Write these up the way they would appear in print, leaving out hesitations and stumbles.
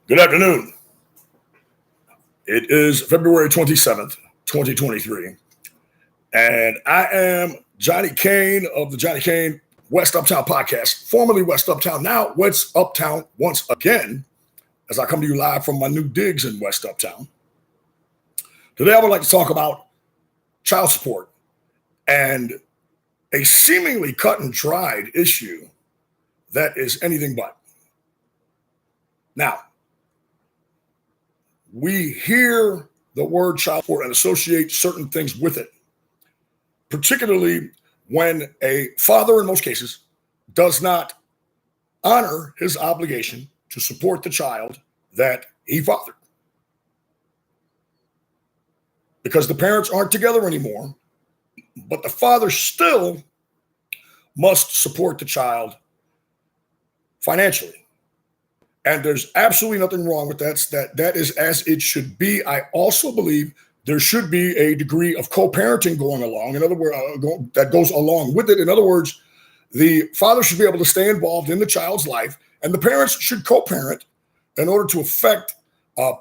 Good afternoon. It is February 27th, 2023, and I am Johnny Kane of the Johnny Kane West Uptown podcast, formerly West Uptown, now West Uptown once again, as I come to you live from my new digs in West Uptown. Today, I would like to talk about child support and a seemingly cut and dried issue that is anything but. Now, we hear the word child support and associate certain things with it, particularly when a father, in most cases, does not honor his obligation to support the child that he fathered. Because the parents aren't together anymore, but the father still must support the child financially. And there's absolutely nothing wrong with that. That is as it should be. I also believe there should be a degree of co-parenting going along. In other words, that goes along with it. In other words, the father should be able to stay involved in the child's life, and the parents should co-parent in order to affect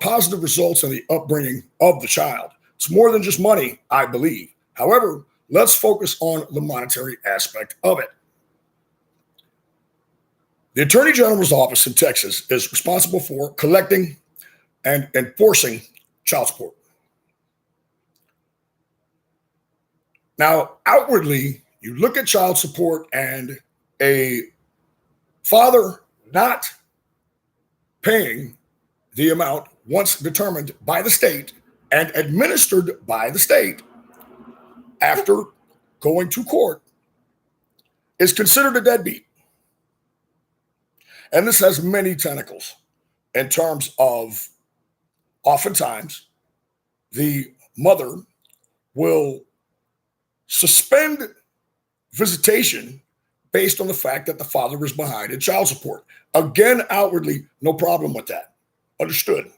positive results in the upbringing of the child. It's more than just money, I believe. However, let's focus on the monetary aspect of it. The Attorney General's office in Texas is responsible for collecting and enforcing child support. Now, outwardly, you look at child support and a father not paying the amount once determined by the state and administered by the state after going to court is considered a deadbeat. And this has many tentacles in terms of oftentimes the mother will suspend visitation based on the fact that the father is behind in child support. Again, outwardly, no problem with that. Understood.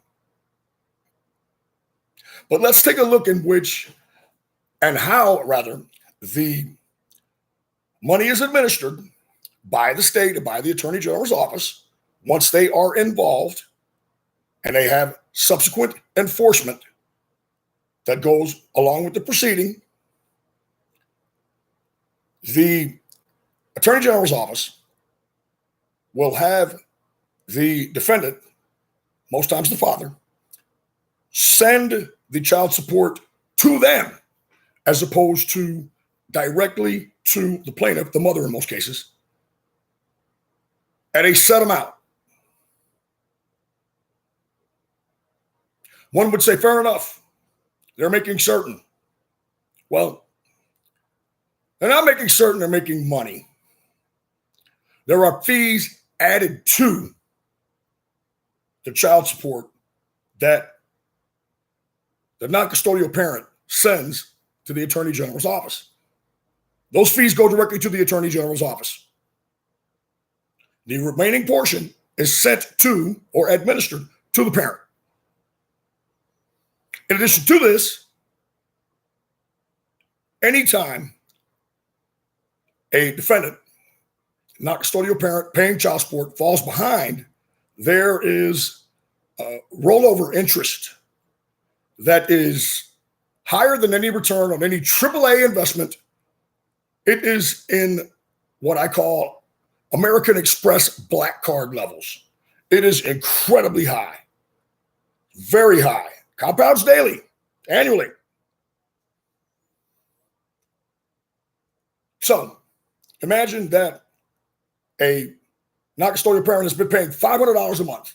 But let's take a look in which and how, rather, the money is administered by the state and by the Attorney General's office once they are involved and they have subsequent enforcement that goes along with the proceeding. The Attorney General's office will have the defendant, most times the father, send the child support to them as opposed to directly to the plaintiff, the mother in most cases, at a set amount. One would say, fair enough. They're making certain. Well, they're not making certain they're making money. There are fees added to the child support that the non-custodial parent sends to the Attorney General's office. Those fees go directly to the Attorney General's office. The remaining portion is sent to or administered to the parent. In addition to this, anytime a defendant, not custodial parent, paying child support falls behind, there is rollover interest that is higher than any return on any AAA investment. It is in what I call American Express black card levels. It is incredibly high, very high, compounds daily, annually. So imagine that a non-custodial parent has been paying $500 a month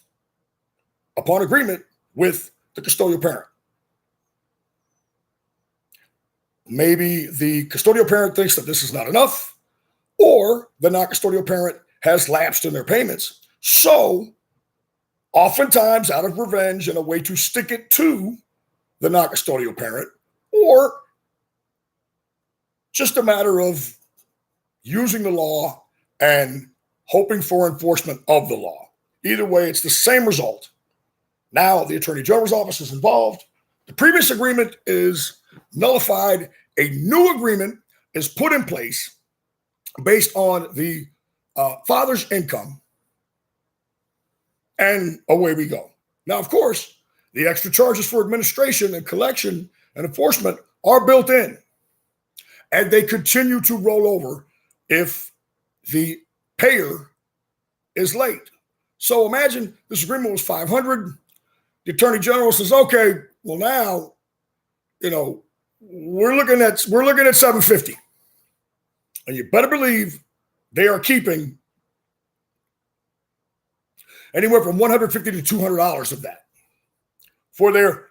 upon agreement with the custodial parent. Maybe the custodial parent thinks that this is not enough, or the non-custodial parent has lapsed in their payments. So oftentimes, out of revenge and a way to stick it to the non-custodial parent, or just a matter of using the law and hoping for enforcement of the law. Either way, it's the same result. Now the Attorney General's office is involved. The previous agreement is nullified. A new agreement is put in place based on the father's income, and away we go. Now, of course, the extra charges for administration and collection and enforcement are built in, and they continue to roll over if the payer is late. So imagine this agreement was $500. The attorney general says, "Okay, well now, we're looking at $750, and you better believe they are keeping anywhere from $150 to $200 of that for their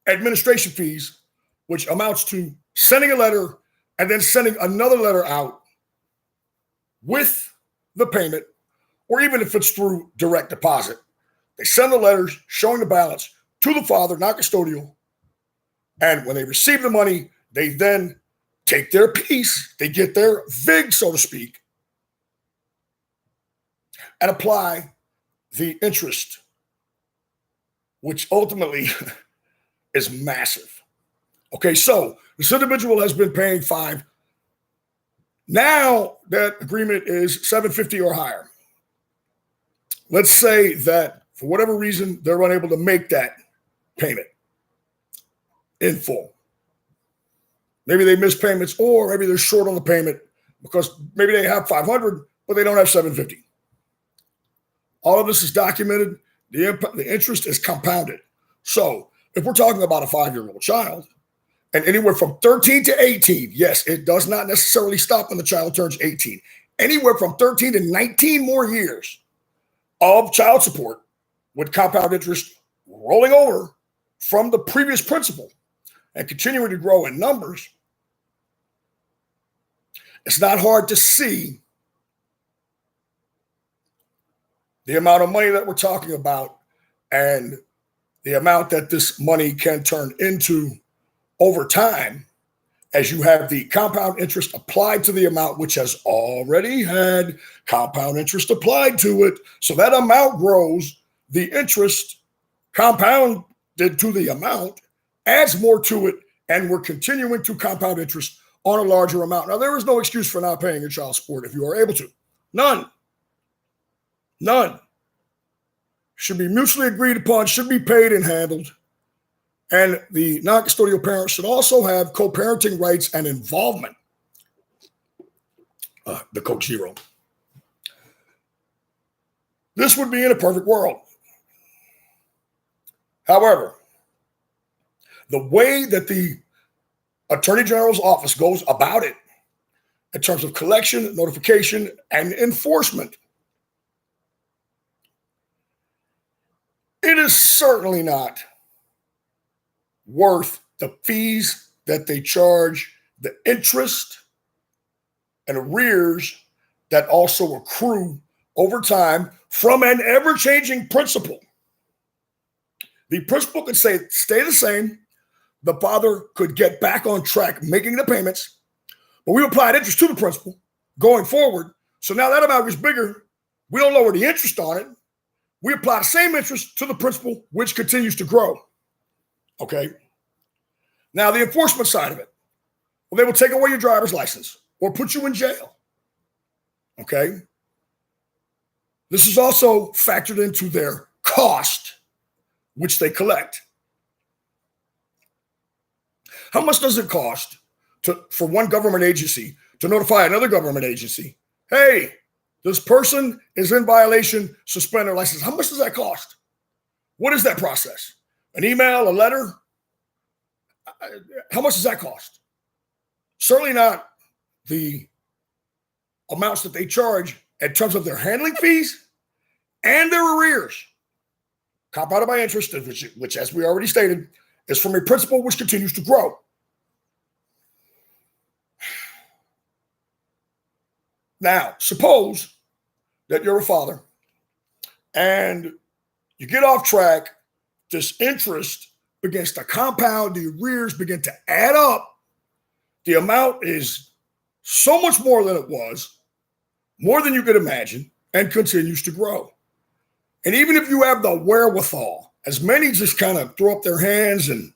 administration fees, which amounts to sending a letter and then sending another letter out with the payment, or even if it's through direct deposit. They send the letters showing the balance to the father, not custodial. And when they receive the money, they then take their piece, they get their vig, so to speak, and apply the interest, which ultimately is massive. Okay, so this individual has been paying $5. Now that agreement is $750 or higher. Let's say that for whatever reason, they're unable to make that payment in full. Maybe they miss payments, or maybe they're short on the payment because maybe they have $500, but they don't have $750. All of this is documented. The interest is compounded. So if we're talking about a 5-year-old child, and anywhere from 13 to 18, yes, it does not necessarily stop when the child turns 18. Anywhere from 13 to 19 more years of child support with compound interest rolling over from the previous principal and continuing to grow in numbers, it's not hard to see the amount of money that we're talking about and the amount that this money can turn into over time as you have the compound interest applied to the amount which has already had compound interest applied to it. So that amount grows, the interest compounded to the amount adds more to it, and we're continuing to compound interest on a larger amount. Now, there is no excuse for not paying your child support if you are able to. None. Should be mutually agreed upon, should be paid and handled. And the non-custodial parent should also have co-parenting rights and involvement. The Coke Zero. This would be in a perfect world. However, the way that the Attorney General's office goes about it in terms of collection, notification, and enforcement, it is certainly not worth the fees that they charge, the interest and arrears that also accrue over time from an ever-changing principle. The principle could stay the same. The father could get back on track making the payments, but we applied interest to the principal going forward. So now that amount is bigger. We don't lower the interest on it. We apply the same interest to the principal, which continues to grow. Okay. Now, the enforcement side of it. Well, they will take away your driver's license or put you in jail. Okay. This is also factored into their cost, which they collect. How much does it cost for one government agency to notify another government agency, hey, this person is in violation, suspend their license? How much does that cost? What is that process? An email, a letter? How much does that cost? Certainly not the amounts that they charge in terms of their handling fees and their arrears, compounded by interest, which, as we already stated, is from a principle which continues to grow. Now, suppose that you're a father and you get off track, this interest begins to compound, the arrears begin to add up. The amount is so much more than it was, more than you could imagine, and continues to grow. And even if you have the wherewithal, as many just kind of throw up their hands and,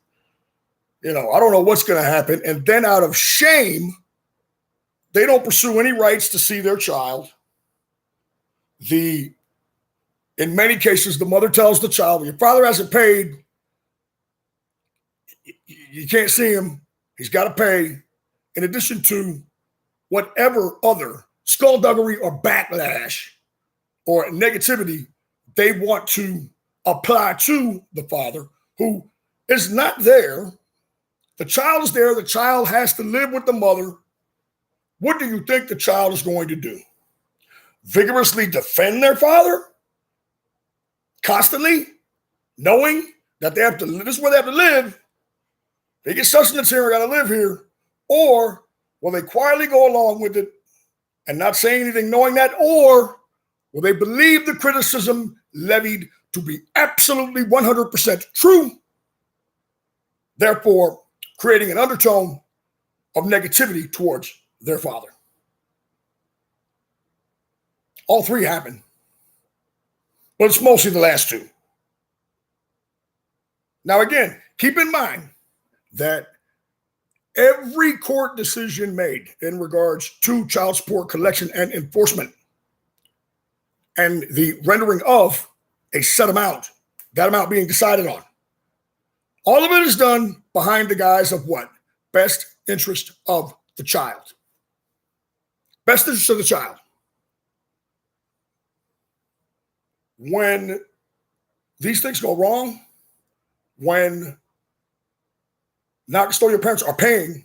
I don't know what's going to happen. And then out of shame, they don't pursue any rights to see their child. The In many cases, the mother tells the child, your father hasn't paid. You can't see him. He's got to pay, in addition to whatever other skullduggery or backlash or negativity they want to apply to the father who is not there. The child is there. The child has to live with the mother. What do you think the child is going to do? Vigorously defend their father? Constantly? Knowing that they have to, this is where they have to live. They get sustenance here, I got to live here. Or will they quietly go along with it and not say anything knowing that? Or will they believe the criticism levied to be absolutely 100% true, therefore creating an undertone of negativity towards their father? All three happen, but it's mostly the last two. Now, again, keep in mind that every court decision made in regards to child support collection and enforcement and the rendering of a set amount, that amount being decided on, all of it is done behind the guise of what? Best interest of the child. Best interest of the child. When these things go wrong, when non-custodial parents are paying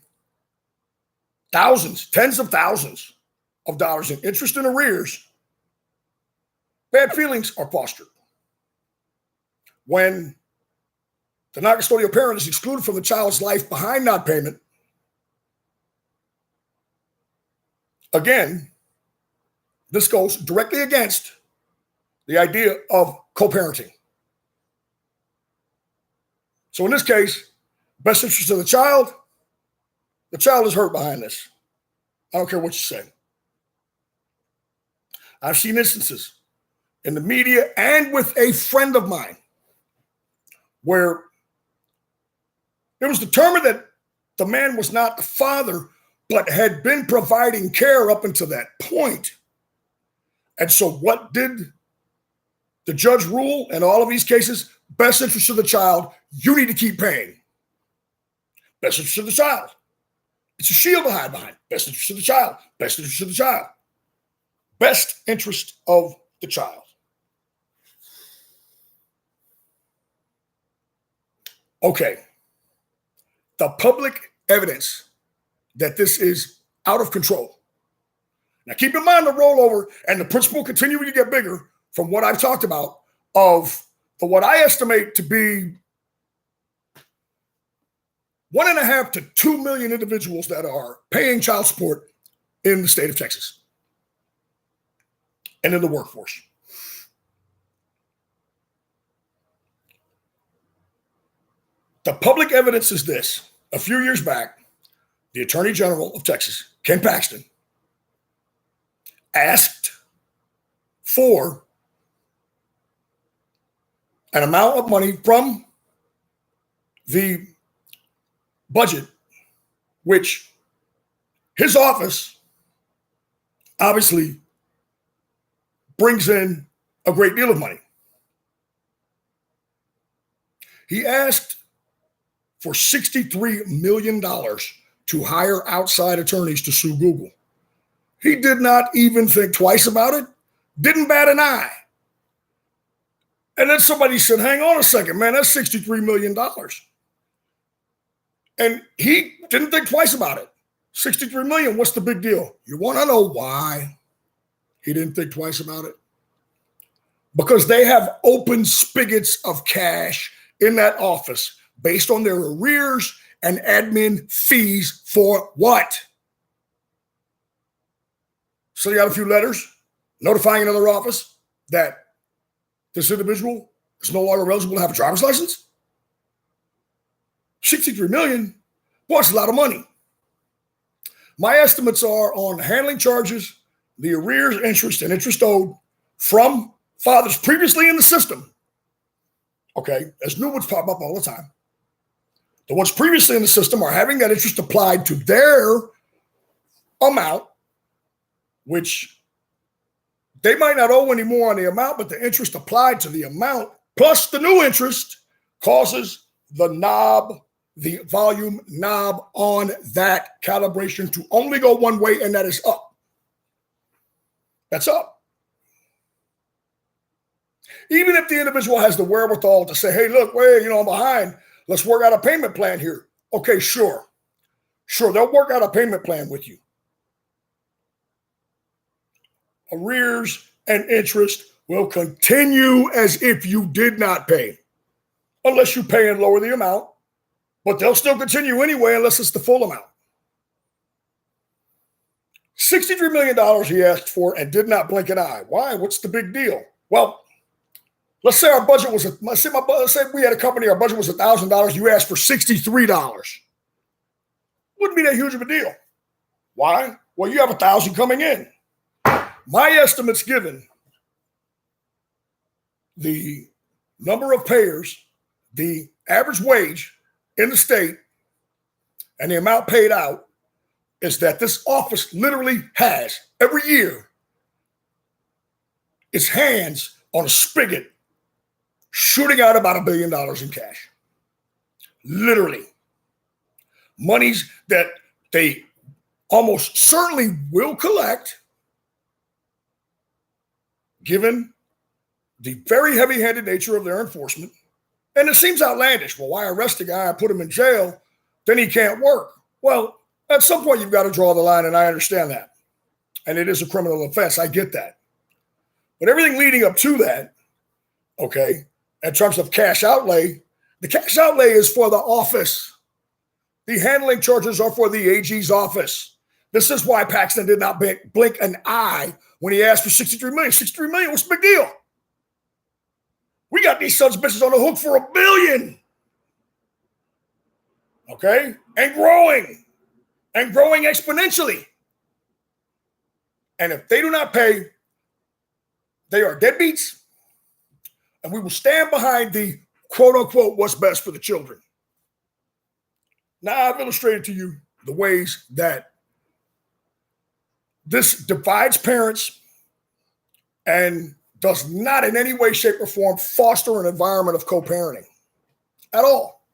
thousands, tens of thousands of dollars in interest and arrears, bad feelings are fostered. When the non-custodial parent is excluded from the child's life behind non-payment, again, this goes directly against the idea of co-parenting. So in this case, best interest of the child is hurt behind this. I don't care what you say. I've seen instances in the media and with a friend of mine where it was determined that the man was not the father, but had been providing care up until that point. And so what did the judge rule in all of these cases? Best interest of the child, you need to keep paying. Best interest of the child. It's a shield to hide behind. Best interest of the child. Best interest of the child. Best interest of the child. Okay. The public evidence that this is out of control. Now keep in mind the rollover and the principle continuing to get bigger from what I've talked about of what I estimate to be 1.5 to 2 million individuals that are paying child support in the state of Texas and in the workforce. The public evidence is this. A few years back, the Attorney General of Texas, Ken Paxton, asked for an amount of money from the budget, which his office obviously brings in a great deal of money. He asked for $63 million to hire outside attorneys to sue Google. He did not even think twice about it, didn't bat an eye. And then somebody said, hang on a second, man, that's $63 million. And he didn't think twice about it. 63 million, what's the big deal? You want to know why he didn't think twice about it? Because they have open spigots of cash in that office based on their arrears and admin fees for what? So you got a few letters notifying another office that this individual is no longer eligible to have a driver's license? 63 million, boy, that's a lot of money. My estimates are on handling charges, the arrears, interest, and interest owed from fathers previously in the system. Okay, as new ones pop up all the time. The ones previously in the system are having that interest applied to their amount, which they might not owe any more on the amount, but the interest applied to the amount plus the new interest causes the knob, the volume knob on that calibration to only go one way, and that is up. That's up. Even if the individual has the wherewithal to say, hey, look, wait, I'm behind. Let's work out a payment plan here. Okay, sure. Sure, they'll work out a payment plan with you. Arrears and interest will continue as if you did not pay, unless you pay and lower the amount, but they'll still continue anyway unless it's the full amount. $63 million he asked for and did not blink an eye. Why? What's the big deal? Well, let's say our budget was, let's say we had a company, our budget was $1,000, you asked for $63. Wouldn't be that huge of a deal. Why? Well, you have 1,000 coming in. My estimates given the number of payers, the average wage in the state, and the amount paid out is that this office literally has every year its hands on a spigot shooting out about $1 billion in cash. Literally. Monies that they almost certainly will collect, given the very heavy-handed nature of their enforcement. And it seems outlandish. Well, why arrest a guy and put him in jail? Then he can't work. Well, at some point, you've got to draw the line, and I understand that. And it is a criminal offense. I get that. But everything leading up to that, okay, in terms of cash outlay, the cash outlay is for the office. The handling charges are for the AG's office. This is why Paxton did not blink an eye when he asked for $63 million. $63 million, what's the big deal? We got these sons of bitches on the hook for $1 billion. Okay? And growing exponentially. And if they do not pay, they are deadbeats. And we will stand behind the quote unquote what's best for the children. Now I've illustrated to you the ways that this divides parents and does not in any way, shape, or form foster an environment of co-parenting at all.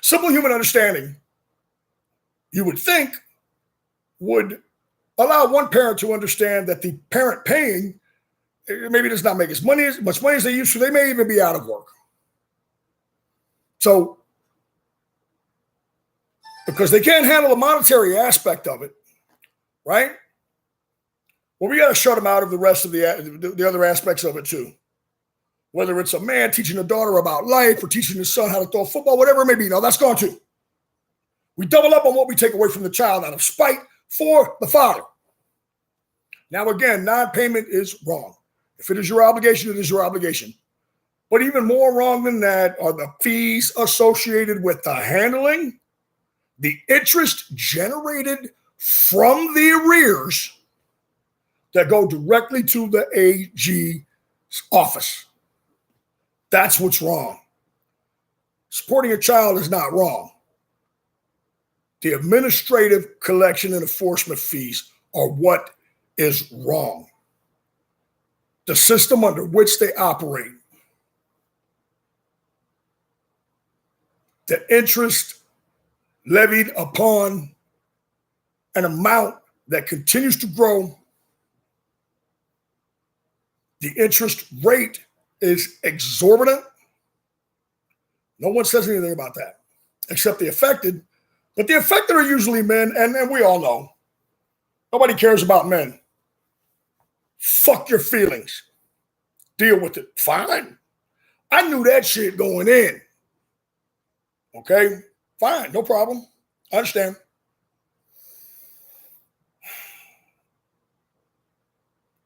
Simple human understanding, you would think, would allow one parent to understand that the parent paying maybe does not make as much money as they used to. They may even be out of work. So, because they can't handle the monetary aspect of it, right? Well, we got to shut them out of the rest of the other aspects of it too. Whether it's a man teaching a daughter about life or teaching his son how to throw a football, whatever it may be. No, that's gone too. We double up on what we take away from the child out of spite for the father. Now, again, non-payment is wrong. If it is your obligation, it is your obligation. But even more wrong than that are the fees associated with the handling, the interest generated from the arrears that go directly to the AG's office. That's what's wrong. Supporting a child is not wrong. The administrative collection and enforcement fees are what is wrong. The system under which they operate. The interest levied upon an amount that continues to grow. The interest rate is exorbitant. No one says anything about that, except the affected. But the affected are usually men, and we all know. Nobody cares about men. Fuck your feelings. Deal with it. Fine. I knew that shit going in. Okay? Fine. No problem. I understand.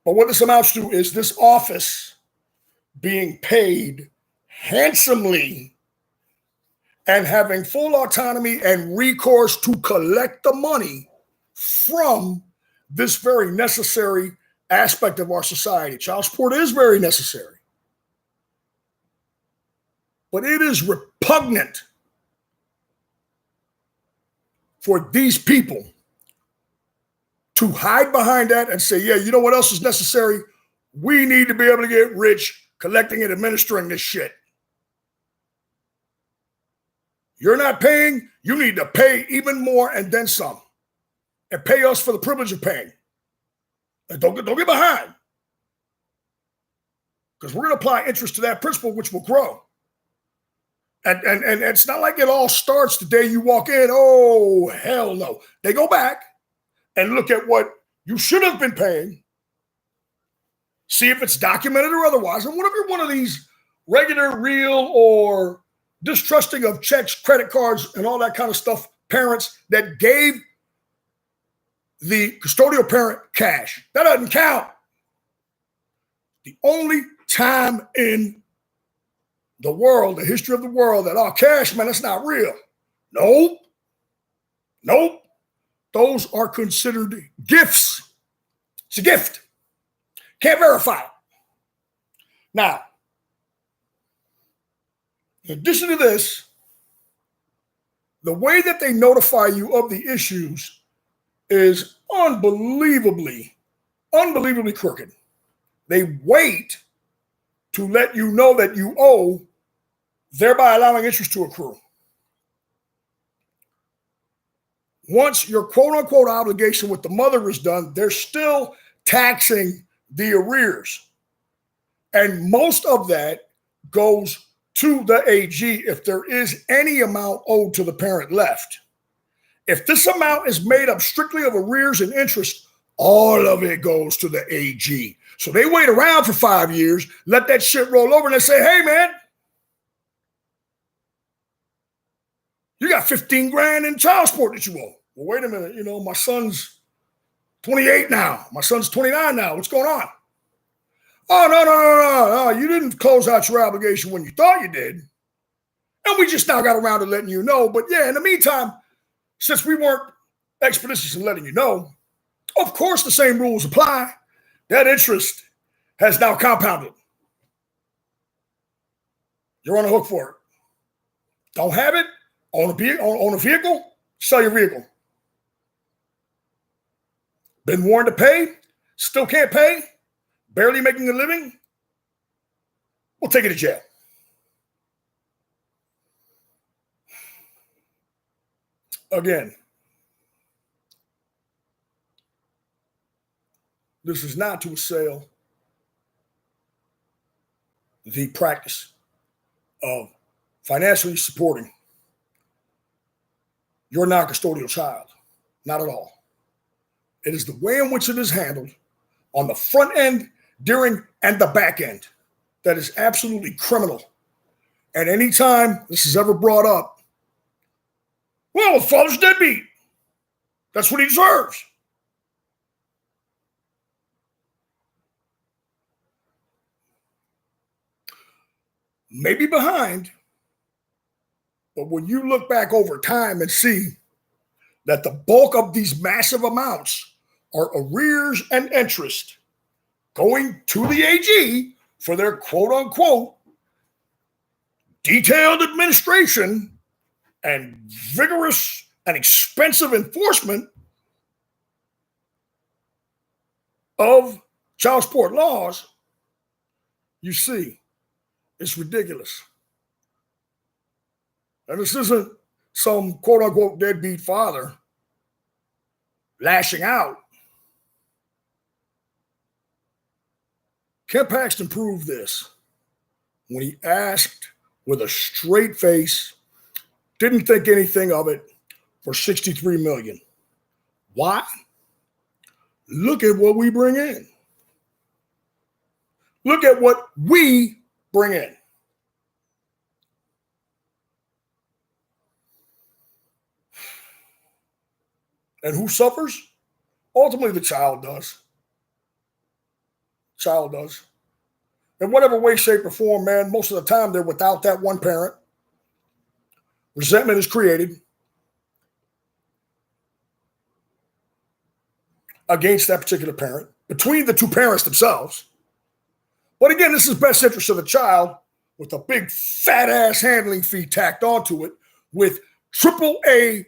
But what this amounts to is this office being paid handsomely and having full autonomy and recourse to collect the money from this very necessary aspect of our society. Child support is very necessary. But it is repugnant for these people to hide behind that and say, yeah, you know what else is necessary? We need to be able to get rich collecting and administering this shit. You're not paying, you need to pay even more and then some. And pay us for the privilege of paying. And don't get behind. Because we're going to apply interest to that principle, which will grow. And it's not like it all starts the day you walk in. Oh, hell no. They go back and look at what you should have been paying, see if it's documented or otherwise. And whenever you're one of these regular, real, or distrusting of checks, credit cards, and all that kind of stuff, parents that gave the custodial parent cash, that doesn't count. The only time in the world, the history of the world, that, cash, man, that's not real. Nope. Those are considered gifts. It's a gift. Can't verify it. Now, in addition to this, the way that they notify you of the issues is unbelievably crooked. They wait to let you know that you owe, thereby allowing interest to accrue. Once your quote-unquote obligation with the mother is done, they're still taxing the arrears. And most of that goes to the AG if there is any amount owed to the parent left. If this amount is made up strictly of arrears and interest, all of it goes to the AG. So they wait around for 5 years, let that shit roll over, and they say, hey, man, you got 15 grand in child support that you owe. Well, wait a minute. My son's 28 now. My son's 29 now. What's going on? Oh, no. You didn't close out your obligation when you thought you did. And we just now got around to letting you know. But yeah, in the meantime, since we weren't expeditious in letting you know, of course the same rules apply. That interest has now compounded. You're on the hook for it. Don't have it? Own a vehicle? Sell your vehicle. Been warned to pay? Still can't pay? Barely making a living? We'll take you to jail. Again, this is not to assail the practice of financially supporting your non-custodial child. Not at all. It is the way in which it is handled on the front end, during, and the back end that is absolutely criminal. And anytime this is ever brought up, well, the father's deadbeat. That's what he deserves. Maybe behind, but when you look back over time and see that the bulk of these massive amounts are arrears and interest going to the AG for their quote-unquote detailed administration and vigorous and expensive enforcement of child support laws, you see, it's ridiculous. And this isn't some quote-unquote deadbeat father lashing out. Ken Paxton proved this when he asked with a straight face, didn't think anything of it, for $63 million. Why? Look at what we bring in. Look at what we bring in. And who suffers? Ultimately, the child does. Child does. In whatever way, shape, or form, man, most of the time they're without that one parent. Resentment is created against that particular parent, between the two parents themselves. But again, this is best interest of the child with a big fat ass handling fee tacked onto it with AAA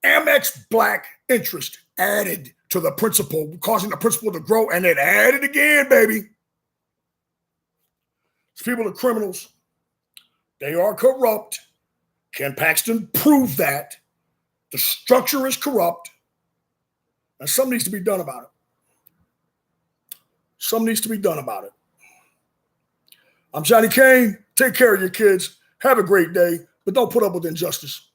Amex Black interest added to the principal, causing the principal to grow, and then add it again, baby. These people are criminals. They are corrupt. Ken Paxton proved that. The structure is corrupt. And something needs to be done about it. Something needs to be done about it. I'm Johnny Kane. Take care of your kids. Have a great day, but don't put up with injustice.